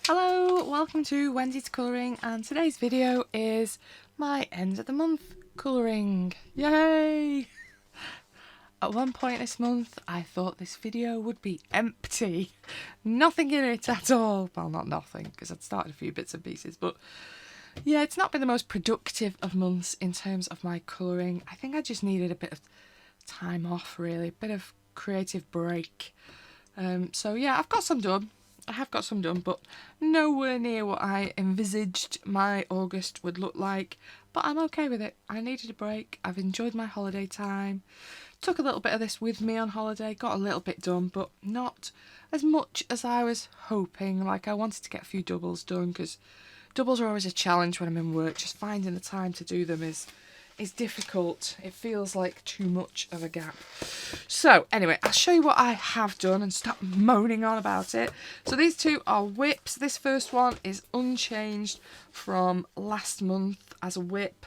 Hello, welcome to Wendy's Colouring, and today's video is my end of the month colouring. Yay! At one point this month I thought this video would be empty. Nothing in it at all. Well, not nothing, because I'd started a few bits and pieces, but yeah, it's not been the most productive of months in terms of my colouring. I think I just needed a bit of time off, really, a bit of creative break. So yeah, I've got some done. I have got some done, but nowhere near what I envisaged my August would look like. But I'm okay with it. I needed a break. I've enjoyed my holiday time. Took a little bit of this with me on holiday. Got a little bit done, but not as much as I was hoping. Like, I wanted to get a few doubles done, because doubles are always a challenge when I'm in work. Just finding the time to do them is difficult. It feels like too much of a gap. So anyway, I'll show you what I have done and stop moaning on about it. So these two are whips. This first one is unchanged from last month as a whip.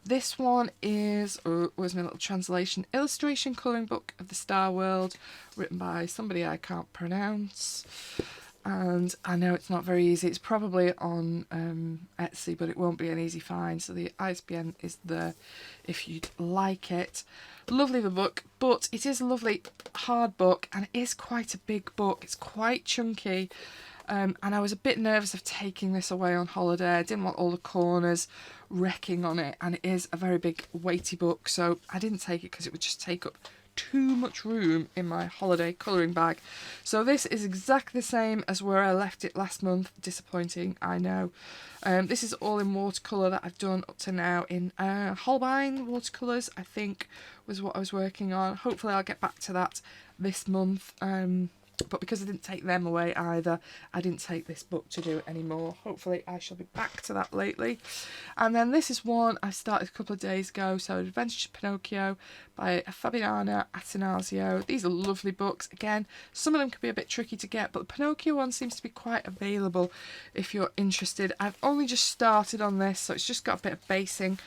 This one is, where's my little translation, illustration colouring book of the Star World, written by somebody I can't pronounce. And I know it's not very easy. It's probably on Etsy, but it won't be an easy find. So the ISBN is there if you'd like it. Lovely of a book, but it is a lovely hard book, and it is quite a big book. It's quite chunky, and I was a bit nervous of taking this away on holiday. I didn't want all the corners wrecking on it, and it is a very big weighty book, so I didn't take it because it would just take up too much room in my holiday colouring bag. So this is exactly the same as where I left it last month. Disappointing, I know. This is all in watercolour that I've done up to now in Holbein watercolours, I think was what I was working on. Hopefully I'll get back to that this month. But because I didn't take them away either, I didn't take this book to do it anymore. Hopefully I shall be back to that lately. And then this is one I started a couple of days ago. So Adventures of Pinocchio by Fabiana Attanasio. These are lovely books. Again, some of them can be a bit tricky to get, but the Pinocchio one seems to be quite available if you're interested. I've only just started on this, so it's just got a bit of basing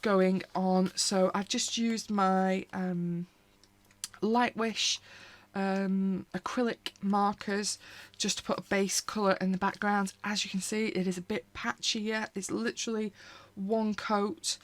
going on. So I've just used my Lightwish acrylic markers just to put a base colour in the background. As you can see, it is a bit patchy yet. It's literally one coat.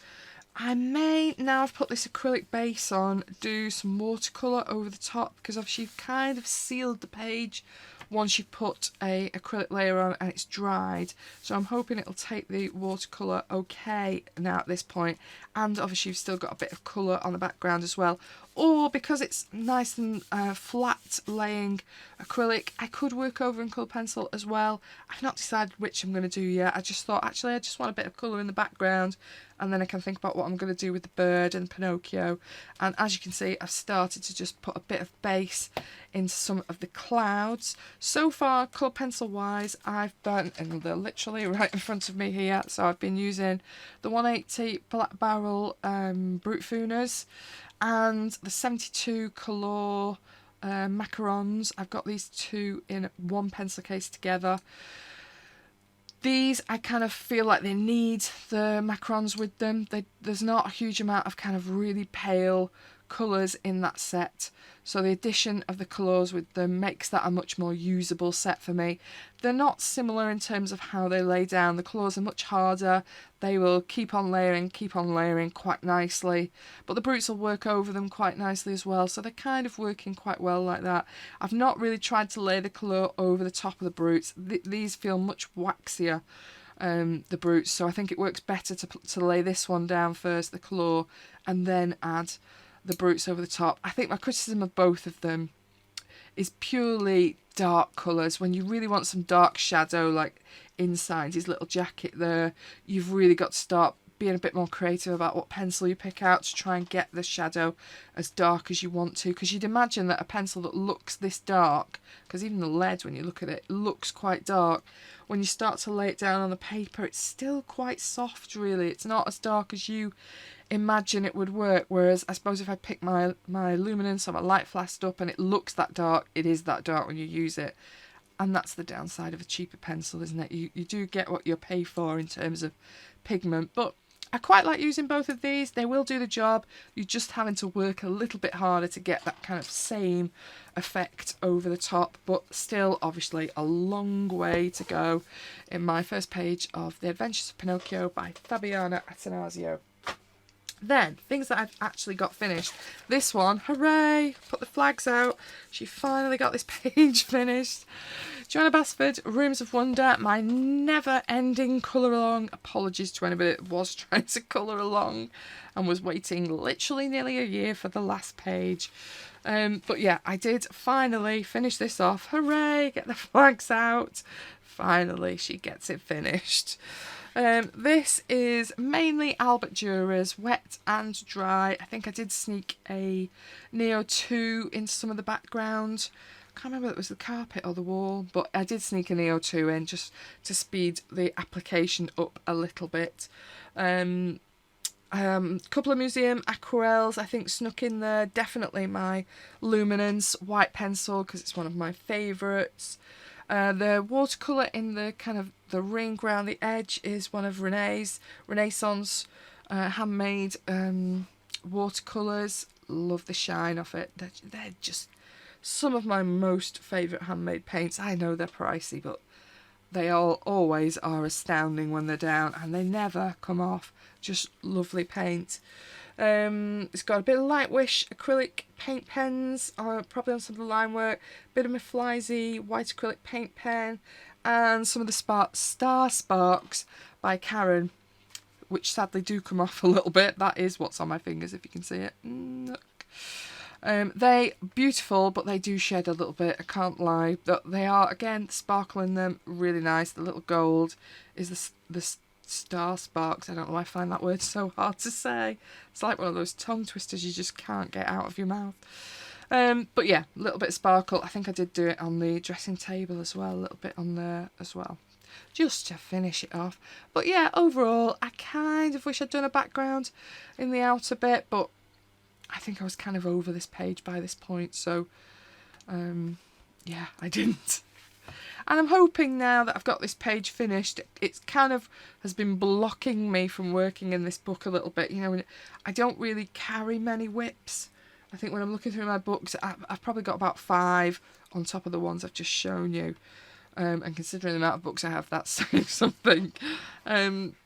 I may, now I've put this acrylic base on, do some watercolour over the top, because obviously you've kind of sealed the page once you've put a acrylic layer on and it's dried. So I'm hoping it'll take the watercolour okay now at this point, and obviously you've still got a bit of colour on the background as well. Or because it's nice and flat laying acrylic, I could work over in colour pencil as well. I've not decided which I'm going to do yet. I just thought, actually, I just want a bit of colour in the background, and then I can think about what I'm going to do with the bird and Pinocchio. And as you can see, I've started to just put a bit of base into some of the clouds. So far, colour pencil wise, I've done, and they're literally right in front of me here, so I've been using the 180 Black Barrel Brute Fooners and the 72 Color macarons. I've got these two in one pencil case together. These, I kind of feel like they need the macarons with them. There's not a huge amount of kind of really pale colours in that set, so the addition of the colours with them makes that a much more usable set for me. They're not similar in terms of how they lay down. The colours are much harder. They will keep on layering quite nicely, but the brutes will work over them quite nicely as well, so they're kind of working quite well like that. I've not really tried to lay the colour over the top of the brutes. These feel much waxier, the brutes, so I think it works better to lay this one down first, the colour, and then add the brutes over the top. I think my criticism of both of them is purely dark colours. When you really want some dark shadow, like inside his little jacket there, you've really got to start being a bit more creative about what pencil you pick out to try and get the shadow as dark as you want to, because you'd imagine that a pencil that looks this dark, because even the lead, when you look at it, looks quite dark, when you start to lay it down on the paper, it's still quite soft, really. It's not as dark as you imagine it would work. Whereas I suppose if I pick my luminance or my light flashed up and it looks that dark, it is that dark when you use it. And that's the downside of a cheaper pencil, isn't it? You do get what you pay for in terms of pigment. But I quite like using both of these. They will do the job. You're just having to work a little bit harder to get that kind of same effect over the top, but still obviously a long way to go in my first page of The Adventures of Pinocchio by Fabiana Attanasio. Then, things that I've actually got finished. This one, hooray, put the flags out. She finally got this page finished. Joanna Bassford, Rooms of Wonder, my never-ending colour along. Apologies to anybody that was trying to colour along and was waiting literally nearly a year for the last page. But yeah, I did finally finish this off. Hooray, get the flags out. Finally, she gets it finished. This is mainly Albert Dürer's Wet and Dry. I think I did sneak a Neo 2 into some of the background. I can't remember if it was the carpet or the wall, but I did sneak a Neo 2 in just to speed the application up a little bit. Couple of museum aquarels I think snuck in there. Definitely my Luminance white pencil because it's one of my favourites. The watercolour in the kind of the ring around the edge is one of Renee's Renaissance handmade watercolours. Love the shine of it. They're just some of my most favourite handmade paints. I know they're pricey, but they always are astounding when they're down, and they never come off. Just lovely paint. It's got a bit of Lightwish acrylic paint pens, probably on some of the line work, bit of my Flizy white acrylic paint pen, and some of the Star Sparks by Karen, which sadly do come off a little bit. That is what's on my fingers, if you can see it. Look. They beautiful, but they do shed a little bit, I can't lie. They are, again, sparkle in them, really nice. The little gold is the Star Sparks. I don't know why I find that word so hard to say. It's like one of those tongue twisters you just can't get out of your mouth. But yeah, a little bit of sparkle. I think I did do it on the dressing table as well, a little bit on there as well, just to finish it off. But yeah, overall, I kind of wish I'd done a background in the outer bit, but I think I was kind of over this page by this point, so yeah, I didn't. And I'm hoping now that I've got this page finished, it kind of has been blocking me from working in this book a little bit. You know, I don't really carry many whips. I think when I'm looking through my books, I've probably got about 5 on top of the ones I've just shown you. And considering the amount of books I have, that's saying something.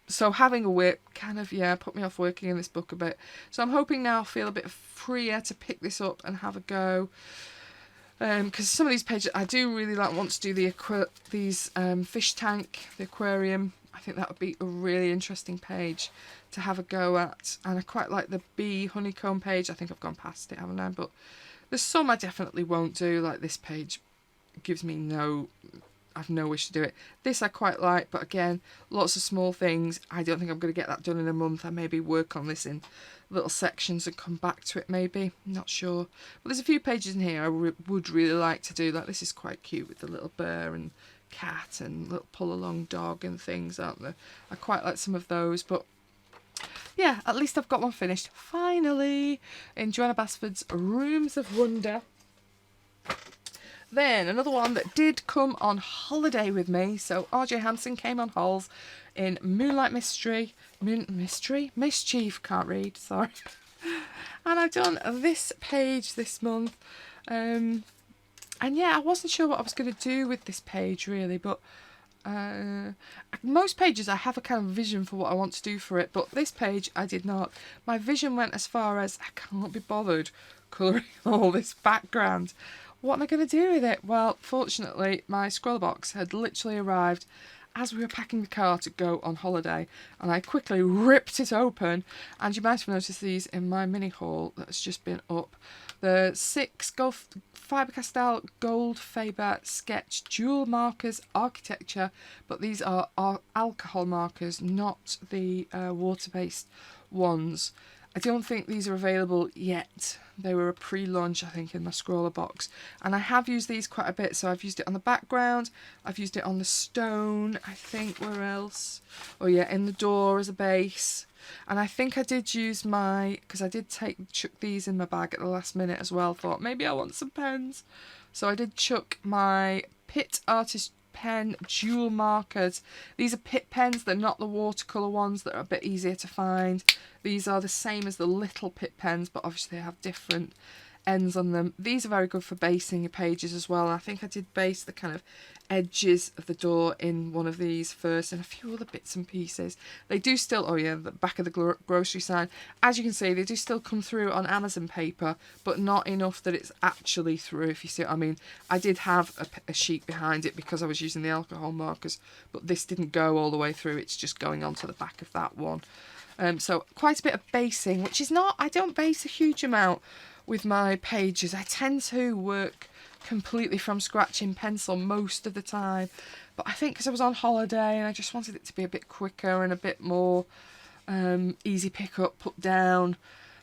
So having a whip kind of, yeah, put me off working in this book a bit. So I'm hoping now I'll feel a bit freer to pick this up and have a go. Because some of these pages, I do really want to do these fish tank, the aquarium. I think that would be a really interesting page to have a go at. And I quite like the bee honeycomb page. I think I've gone past it, haven't I? But there's some I definitely won't do. Like this page gives me I've no wish to do it. This I quite like, but again, lots of small things. I don't think I'm going to get that done in a month. I maybe work on this in little sections and come back to it maybe. I'm not sure. But there's a few pages in here I would really like to do. Like this is quite cute with the little bear and cat and little pull along dog and things, aren't there? I quite like some of those, but yeah, at least I've got one finished. Finally, in Joanna Bassford's Rooms of Wonder. Then another one that did come on holiday with me. So RJ Hanson came on holes in Moonlight Mischief, can't read, sorry. And I've done this page this month. And yeah, I wasn't sure what I was going to do with this page really, but most pages I have a kind of vision for what I want to do for it, but this page I did not. My vision went as far as I can't be bothered colouring all this background. What am I going to do with it? Well, fortunately, my scroll box had literally arrived as we were packing the car to go on holiday, and I quickly ripped it open, and you might have noticed these in my mini haul that's just been up. The 6 Faber-Castell Gold Faber Sketch Dual Markers Architecture, but these are alcohol markers, not the water-based ones. I don't think these are available yet. They were a pre-launch, I think, in my scroller box. And I have used these quite a bit. So I've used it on the background. I've used it on the stone, I think. Where else? Oh, yeah, in the door as a base. And I think I did use because I did chuck these in my bag at the last minute as well. Thought, maybe I want some pens. So I did chuck my Pitt Artist pen dual markers. These are Pitt pens. They're not the watercolour ones that are a bit easier to find. These are the same as the little Pitt pens, but obviously they have different ends on them. These are very good for basing your pages as well. And I think I did base the kind of edges of the door in one of these first, and a few other bits and pieces. They do still, oh yeah, the back of the grocery sign, as you can see, they do still come through on Amazon paper, but not enough that it's actually through, if you see what I mean. I did have a sheet behind it because I was using the alcohol markers, but this didn't go all the way through. It's just going onto the back of that one. So quite a bit of basing, which is not, I don't base a huge amount with my pages. I tend to work completely from scratch in pencil most of the time, but I think because I was on holiday and I just wanted it to be a bit quicker and a bit more easy pick up, put down,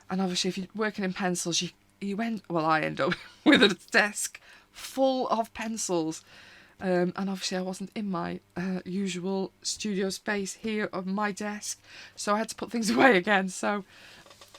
and obviously if you're working in pencils, I end up with a desk full of pencils, and obviously I wasn't in my usual studio space here on my desk, so I had to put things away again. So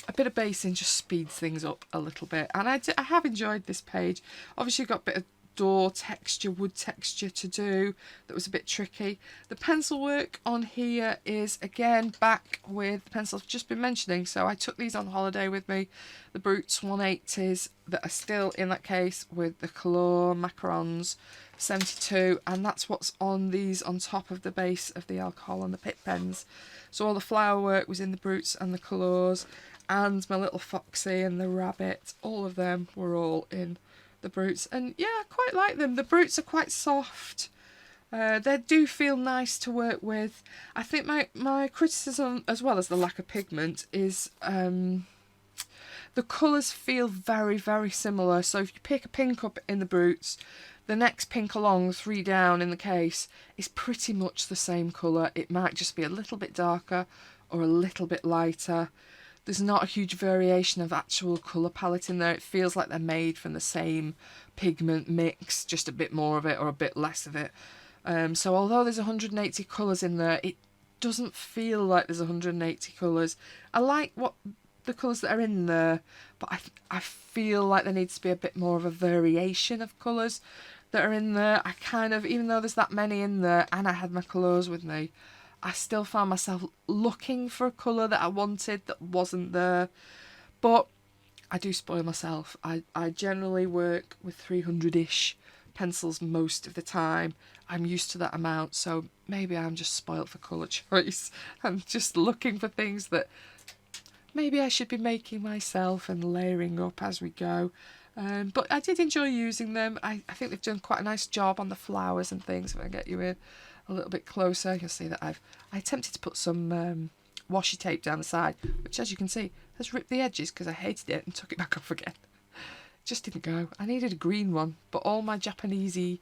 a bit of basing just speeds things up a little bit, and I have enjoyed this page. Obviously got a bit of door texture, wood texture to do that was a bit tricky. The pencil work on here is again back with the pencils I've just been mentioning, so I took these on holiday with me, the Brutes 180s that are still in that case with the Color Macarons 72, and that's what's on these on top of the base of the alcohol and the Pitt pens. So all the flower work was in the Brutes and the Colors, and my little Foxy and the Rabbit, all of them were all in the Brutes. And yeah, I quite like them. The Brutes are quite soft. They do feel nice to work with. I think my criticism, as well as the lack of pigment, is the colours feel very, very similar. So if you pick a pink up in the Brutes, the next pink along, 3 down in the case, is pretty much the same colour. It might just be a little bit darker or a little bit lighter. There's not a huge variation of actual colour palette in there. It feels like they're made from the same pigment mix, just a bit more of it or a bit less of it. So although there's 180 colours in there, it doesn't feel like there's 180 colours. I like what the colours that are in there, but I feel like there needs to be a bit more of a variation of colours that are in there. I kind of, even though there's that many in there and I had my colours with me, I still found myself looking for a colour that I wanted that wasn't there. But I do spoil myself. I generally work with 300-ish pencils most of the time. I'm used to that amount, so maybe I'm just spoilt for colour choice. I'm just looking for things that maybe I should be making myself and layering up as we go. But I did enjoy using them. I think they've done quite a nice job on the flowers and things. If I get you in a little bit closer, you'll see that I attempted to put some washi tape down the side, which, as you can see, has ripped the edges because I hated it and took it back off again. It just didn't go. I needed a green one, but all my Japanesey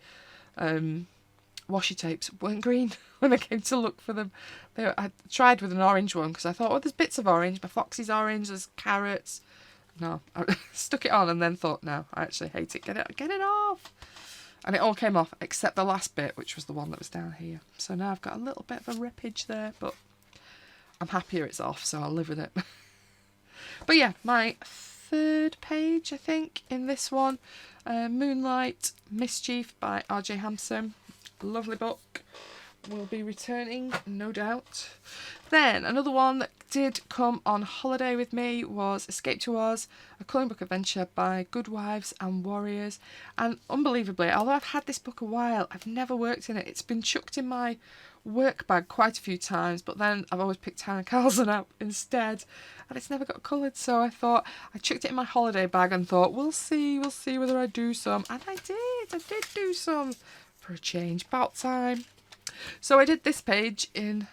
washi tapes weren't green when I came to look for them. I tried with an orange one because I thought, oh, there's bits of orange. My Foxy's orange, there's carrots. No, I stuck it on and then thought, no, I actually hate it. Get it off. And it all came off except the last bit, which was the one that was down here. So now I've got a little bit of a rippage there, but I'm happier it's off, so I'll live with it. But yeah, my 3rd page, I think, in this one, Moonlight Mischief by R.J. Hanson. Lovely book. Will be returning, no doubt. Then another one that did come on holiday with me was Sketchbook Tours, a colouring book adventure by Good Wives and Warriors. And unbelievably, although I've had this book a while, I've never worked in it. It's been chucked in my work bag quite a few times, but then I've always picked Hannah Carlson out instead, and it's never got coloured. So I thought, I chucked it in my holiday bag and thought, we'll see whether I do some. And I did do some for a change. About time. So I did this page in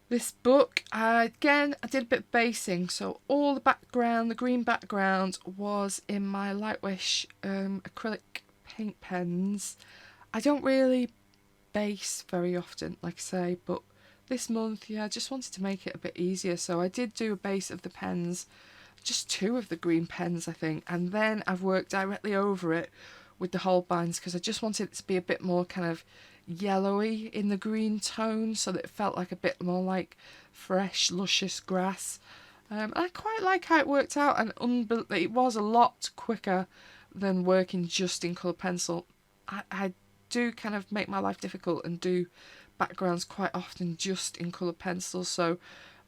this book. I did a bit of basing, so all the background, the green background, was in my Lightwish acrylic paint pens. I don't really base very often, like I say, but this month, yeah, I just wanted to make it a bit easier, so I did do a base of the pens, just 2 of the green pens, I think, and then I've worked directly over it with the Holbeins because I just wanted it to be a bit more kind of yellowy in the green tone, so that it felt like a bit more like fresh, luscious grass. I quite like how it worked out, and it was a lot quicker than working just in colour pencil. I do kind of make my life difficult and do backgrounds quite often just in coloured pencils, so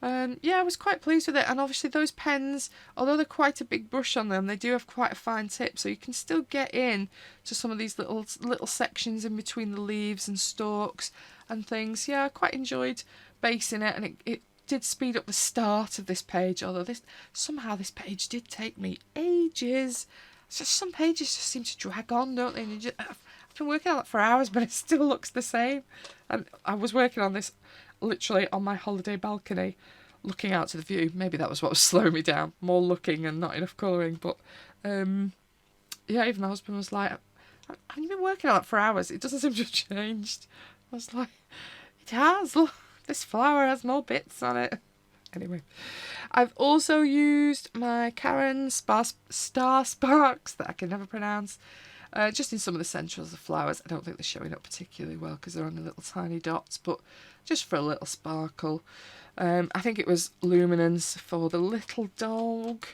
yeah, I was quite pleased with it. And obviously those pens, although they're quite a big brush on them, they do have quite a fine tip, so you can still get in to some of these little sections in between the leaves and stalks and things. Yeah, I quite enjoyed basing it, and it did speed up the start of this page, although somehow this page did take me ages. So some pages just seem to drag on, don't they? And I've been working on it for hours, but it still looks the same. And I was working on this literally on my holiday balcony, looking out to the view. Maybe that was what was slowing me down, more looking and not enough colouring. But yeah, even my husband was like, "Have you been working on it for hours? It doesn't seem to have changed." I was like, "It has. Look, this flower has more bits on it." Anyway, I've also used my Karen Star Sparks that I can never pronounce, just in some of the centres of flowers. I don't think they're showing up particularly well because they're only little tiny dots, but just for a little sparkle. I think it was luminance for the little dog,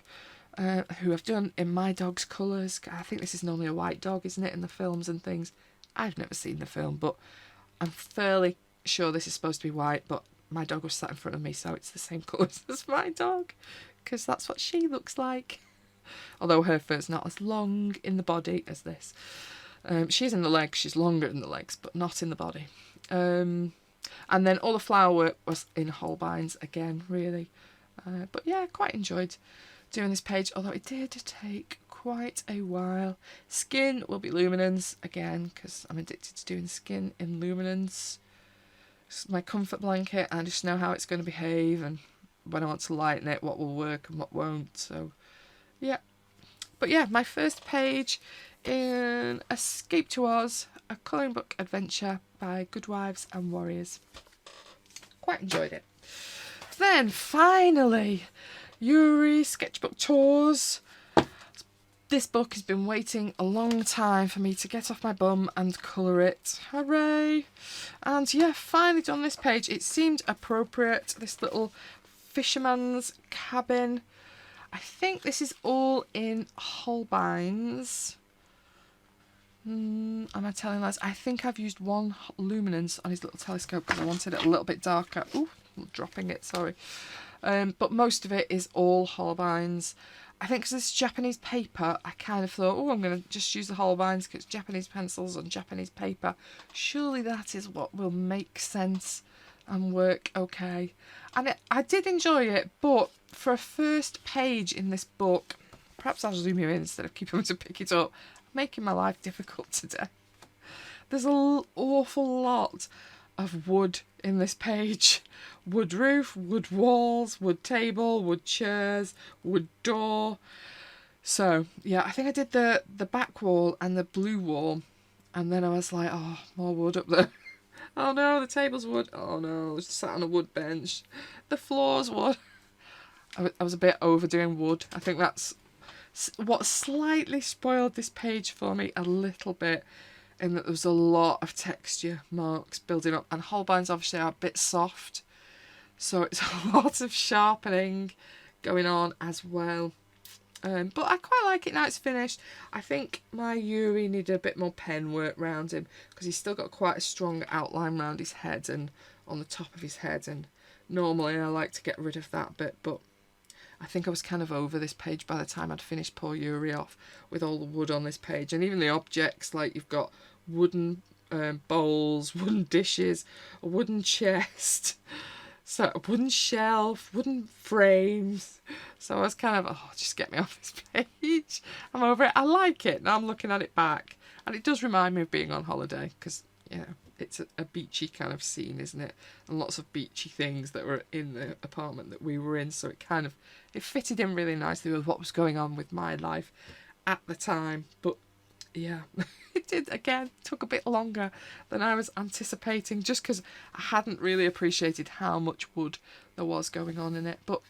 who I've done in my dog's colours. I think this is normally a white dog, isn't it, in the films and things. I've never seen the film, but I'm fairly sure this is supposed to be white, but my dog was sat in front of me, so it's the same colours as my dog, because that's what she looks like. Although her fur's not as long in the body as this. She's in the legs, she's longer in the legs, but not in the body. And then all the flower work was in Holbein's again, really. But yeah, quite enjoyed doing this page, although it did take quite a while. Skin will be luminance again, because I'm addicted to doing skin in luminance. It's my comfort blanket. I just know how it's going to behave, and when I want to lighten it, what will work and what won't. So yeah. But yeah, my first page in Escape Tours, a colouring book adventure by Good Wives and Warriors. Quite enjoyed it. Then finally, Yuri Sketchbook Tours. This book has been waiting a long time for me to get off my bum and colour it. Hooray! And yeah, finally done this page. It seemed appropriate, this little fisherman's cabin. I think this is all in Holbein's. Am I telling lies? I think I've used one luminance on his little telescope because I wanted it a little bit darker. Ooh, I'm dropping it, sorry. But most of it is all Holbein's. I think because it's Japanese paper, I kind of thought, oh, I'm going to just use the Holbein's because it's Japanese pencils on Japanese paper. Surely that is what will make sense and work okay. And I did enjoy it, but for a first page in this book, perhaps I'll zoom you in instead of keeping to pick it up, making my life difficult today. There's an awful lot of wood in this page. Wood roof, wood walls, wood table, wood chairs, wood door. So yeah, I think I did the back wall and the blue wall, and then I was like, oh, more wood up there. Oh no, the table's wood. Oh no, it's sat on a wood bench. The floor's wood. I was a bit overdoing wood. I think that's what slightly spoiled this page for me a little bit, in that there was a lot of texture marks building up, and Holbein's obviously are a bit soft, so it's a lot of sharpening going on as well. But I quite like it now it's finished. I think my Yuri needed a bit more pen work round him, because he's still got quite a strong outline round his head and on the top of his head, and normally I like to get rid of that bit, but I think I was kind of over this page by the time I'd finished poor Yuri off with all the wood on this page. And even the objects, like you've got wooden bowls, wooden dishes, a wooden chest, so a wooden shelf, wooden frames. So I was kind of, oh, just get me off this page. I'm over it. I like it. Now I'm looking at it back. And it does remind me of being on holiday, because, you know, it's a beachy kind of scene, isn't it? And lots of beachy things that were in the apartment that we were in, so it fitted in really nicely with what was going on with my life at the time. But yeah, it did, again, took a bit longer than I was anticipating, just because I hadn't really appreciated how much wood there was going on in it. But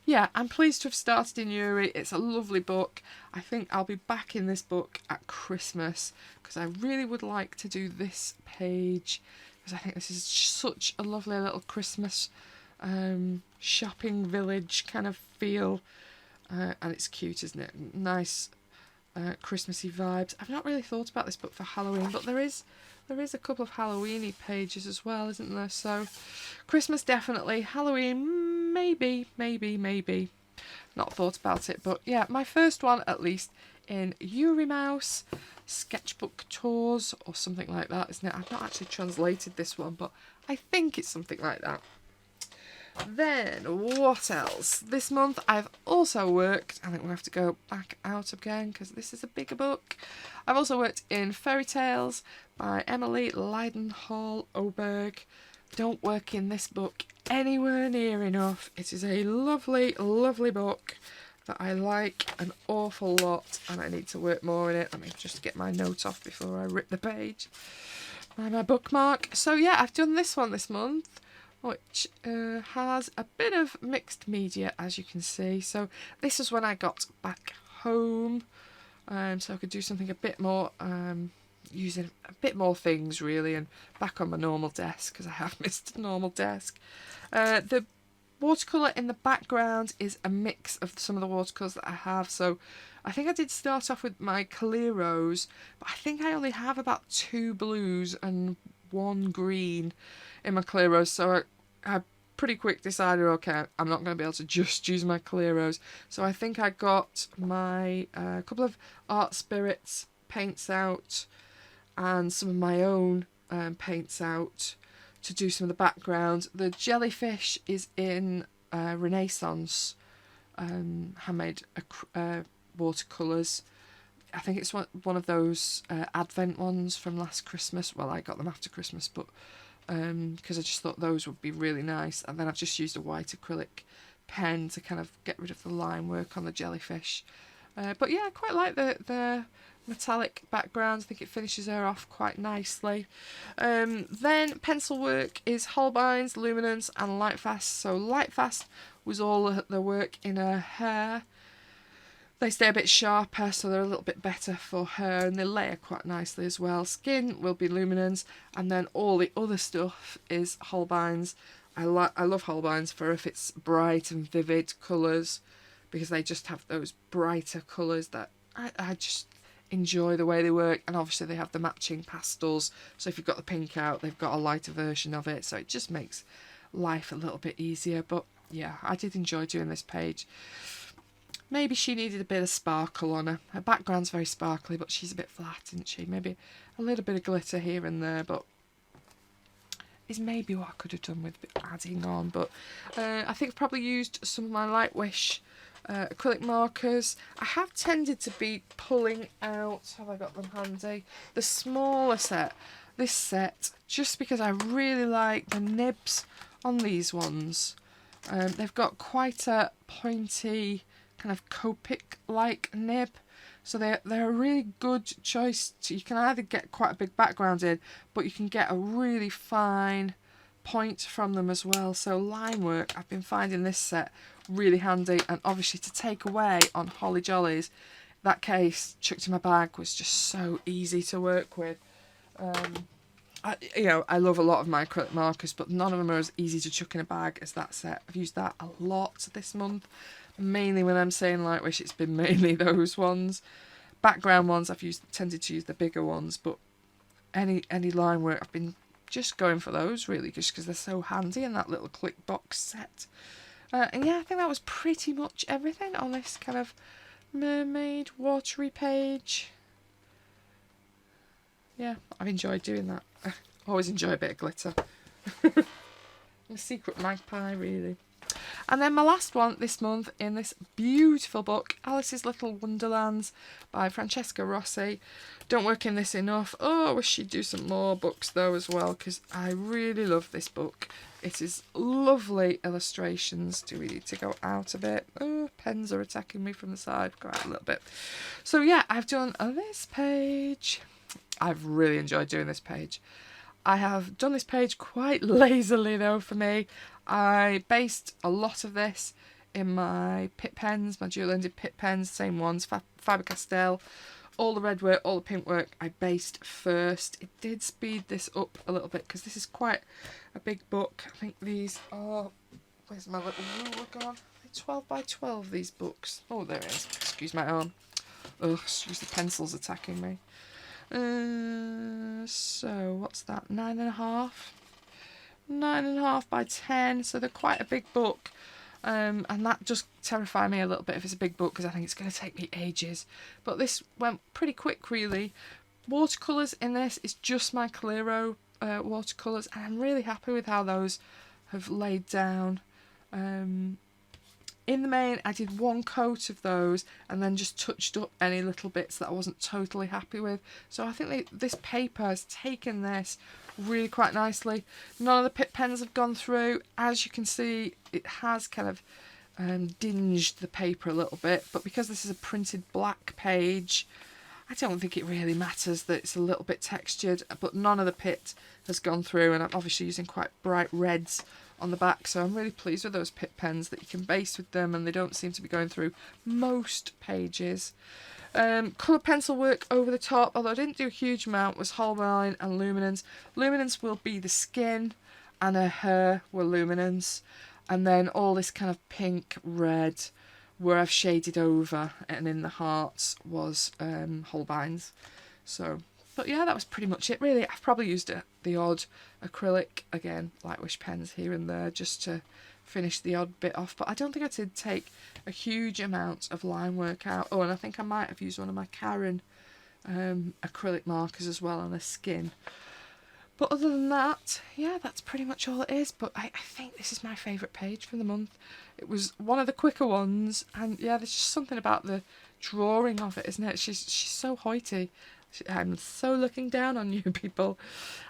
yeah, I'm pleased to have started in Yuri. It's a lovely book. I think I'll be back in this book at Christmas, because I really would like to do this page, because I think this is such a lovely little Christmas shopping village kind of feel, and it's cute, isn't it? Nice Christmassy vibes. I've not really thought about this book for Halloween, but there is a couple of Halloweeny pages as well, isn't there? So Christmas definitely, Halloween maybe. Not thought about it, but yeah, my first one at least in Yuri Mouse Sketchbook Tours or something like that, isn't it? I've not actually translated this one, but I think it's something like that. Then what else? This month I've also worked, I think we'll have to go back out again because this is a bigger book. I've also worked in Fairy Tales by Emily Leidenhall Oberg. Don't work in this book anywhere near enough. It is a lovely, lovely book that I like an awful lot, and I need to work more in it. Let me just get my note off before I rip the page. My bookmark. So yeah, I've done this one this month, which has a bit of mixed media, as you can see. So this is when I got back home, so I could do something a bit more, using a bit more things really, and back on my normal desk, because I have missed a normal desk. The watercolour in the background is a mix of some of the watercolours that I have. So I think I did start off with my clear rose, but I think I only have about 2 blues and 1 green in my clear rose. So I pretty quick decided, okay, I'm not going to be able to just use my clear rose. So I think I got my couple of Art Spirits paints out and some of my own paints out to do some of the background. The jellyfish is in Renaissance handmade watercolours. I think it's one of those Advent ones from last Christmas. Well, I got them after Christmas, but because I just thought those would be really nice. And then I've just used a white acrylic pen to kind of get rid of the line work on the jellyfish. But yeah, I quite like the metallic background. I think it finishes her off quite nicely. Then pencil work is Holbein's, Luminance and Lightfast. So Lightfast was all the work in her hair. They stay a bit sharper, so they're a little bit better for her, and they layer quite nicely as well. Skin will be Luminance, and then all the other stuff is Holbein's. I love Holbein's for if it's bright and vivid colours, because they just have those brighter colours that I just enjoy the way they work. And obviously they have the matching pastels, so if you've got the pink out, they've got a lighter version of it, so it just makes life a little bit easier. But yeah, I did enjoy doing this page. Maybe she needed a bit of sparkle on her. Her background's very sparkly, but she's a bit flat, isn't she? Maybe a little bit of glitter here and there, but is maybe what I could have done with adding on. But I think I've probably used some of my Light Wish acrylic markers. I have tended to be pulling out, have I got them handy, the smaller set, this set, just because I really like the nibs on these ones. They've got quite a pointy kind of Copic-like nib, so they're a really good choice. You can either get quite a big background in, but you can get a really fine point from them as well. So line work, I've been finding this set really handy, and obviously to take away on Holly Jollies, that case chucked in my bag was just so easy to work with. I love a lot of my acrylic markers, but none of them are as easy to chuck in a bag as that set. I've used that a lot this month. Mainly when I'm saying Light Wish, it's been mainly those ones. Background ones, I've tended to use the bigger ones, but any line work, I've been just going for those really, just because they're so handy in that little click box set. And yeah, I think that was pretty much everything on this kind of mermaid watery page. Yeah, I've enjoyed doing that. I always enjoy a bit of glitter. A secret magpie, really. And then my last one this month in this beautiful book, Alice's Little Wonderlands by Francesca Rossi. Don't work in this enough. Oh, I wish she'd do some more books though as well, because I really love this book. It is lovely illustrations. Do we need to go out a bit? Oh, pens are attacking me from the side quite a little bit. So yeah, I've done this page. I've really enjoyed doing this page. I have done this page quite lazily though for me. I based a lot of this in my Pitt pens, my dual-ended Pitt pens, same ones, Faber-Castell. All the red work, all the pink work I based first. It did speed this up a little bit because this is quite a big book. I think these are, where's my little ruler gone? 12 by 12, these books. Oh, there it is. Excuse my arm. Ugh, excuse the pencils attacking me. So what's that? 9.5. 9.5 by 10. So they're quite a big book. And that just terrifies me a little bit if it's a big book, because I think it's going to take me ages. But this went pretty quick, really. Watercolours in this is just my Clearo watercolours, and I'm really happy with how those have laid down. In the main, I did one coat of those and then just touched up any little bits that I wasn't totally happy with. So I think this paper has taken this really quite nicely. None of the Pitt pens have gone through. As you can see, it has kind of dinged the paper a little bit, but because this is a printed black page, I don't think it really matters that it's a little bit textured. But none of the Pitt has gone through, and I'm obviously using quite bright reds on the back, so I'm really pleased with those Pitt pens that you can base with them, and they don't seem to be going through most pages. Coloured pencil work over the top, although I didn't do a huge amount, was Holbein and Luminance. Luminance will be the skin, and her hair were Luminance, and then all this kind of pink red where I've shaded over and in the hearts was Holbein's. So, but yeah, that was pretty much it really. I've probably used the odd acrylic, again, Lightwish pens here and there, just to finish the odd bit off, but I don't think I did take a huge amount of line work out. Oh, and I think I might have used one of my Karen acrylic markers as well on the skin. But other than that, yeah, that's pretty much all it is. But I think this is my favourite page for the month. It was one of the quicker ones, and yeah, there's just something about the drawing of it, isn't it? She's so hoity. I'm so looking down on you people.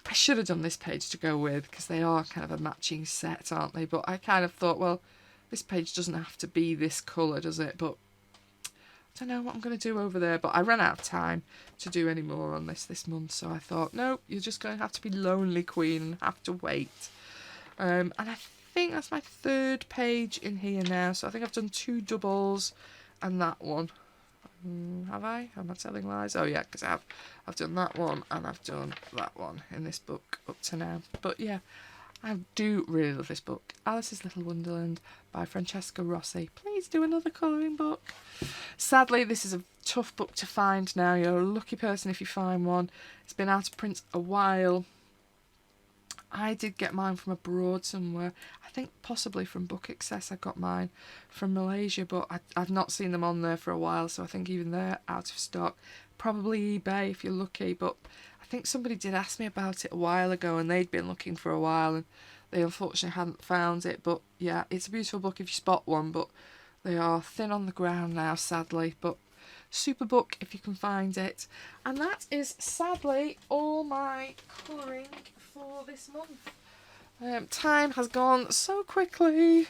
I should have done this page to go with, because they are kind of a matching set, aren't they? But I kind of thought, well, this page doesn't have to be this colour, does it? But I don't know what I'm going to do over there. But I ran out of time to do any more on this month, so I thought, no, you're just going to have to be Lonely Queen and have to wait. And I think that's my third page in here now. So I think I've done 2 doubles and that one. Have I? Am I telling lies? Oh yeah, because I've done that one and I've done that one in this book up to now. But yeah, I do really love this book, Alice's Little Wonderland by Francesca Rossi. Please do another colouring book. Sadly, this is a tough book to find now. You're a lucky person if you find one. It's been out of print a while. I did get mine from abroad somewhere. I think possibly from Book Access I got mine from Malaysia, but I've not seen them on there for a while, so I think even they're out of stock. Probably eBay if you're lucky, but I think somebody did ask me about it a while ago, and they'd been looking for a while and they unfortunately hadn't found it. But yeah, it's a beautiful book if you spot one, but they are thin on the ground now, sadly. But super book if you can find it. And that is sadly all my colouring for this month. Time has gone so quickly.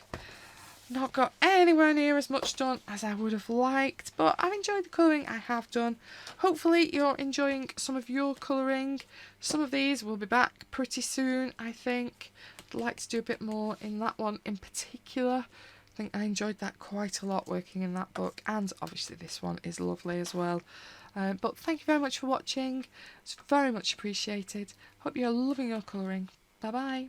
Not got anywhere near as much done as I would have liked, but I've enjoyed the colouring I have done. Hopefully you're enjoying some of your colouring. Some of these will be back pretty soon, I think. I'd like to do a bit more in that one in particular. I think I enjoyed that quite a lot, working in that book, and obviously this one is lovely as well. But thank you very much for watching. It's very much appreciated. Hope you're loving your colouring. Bye bye.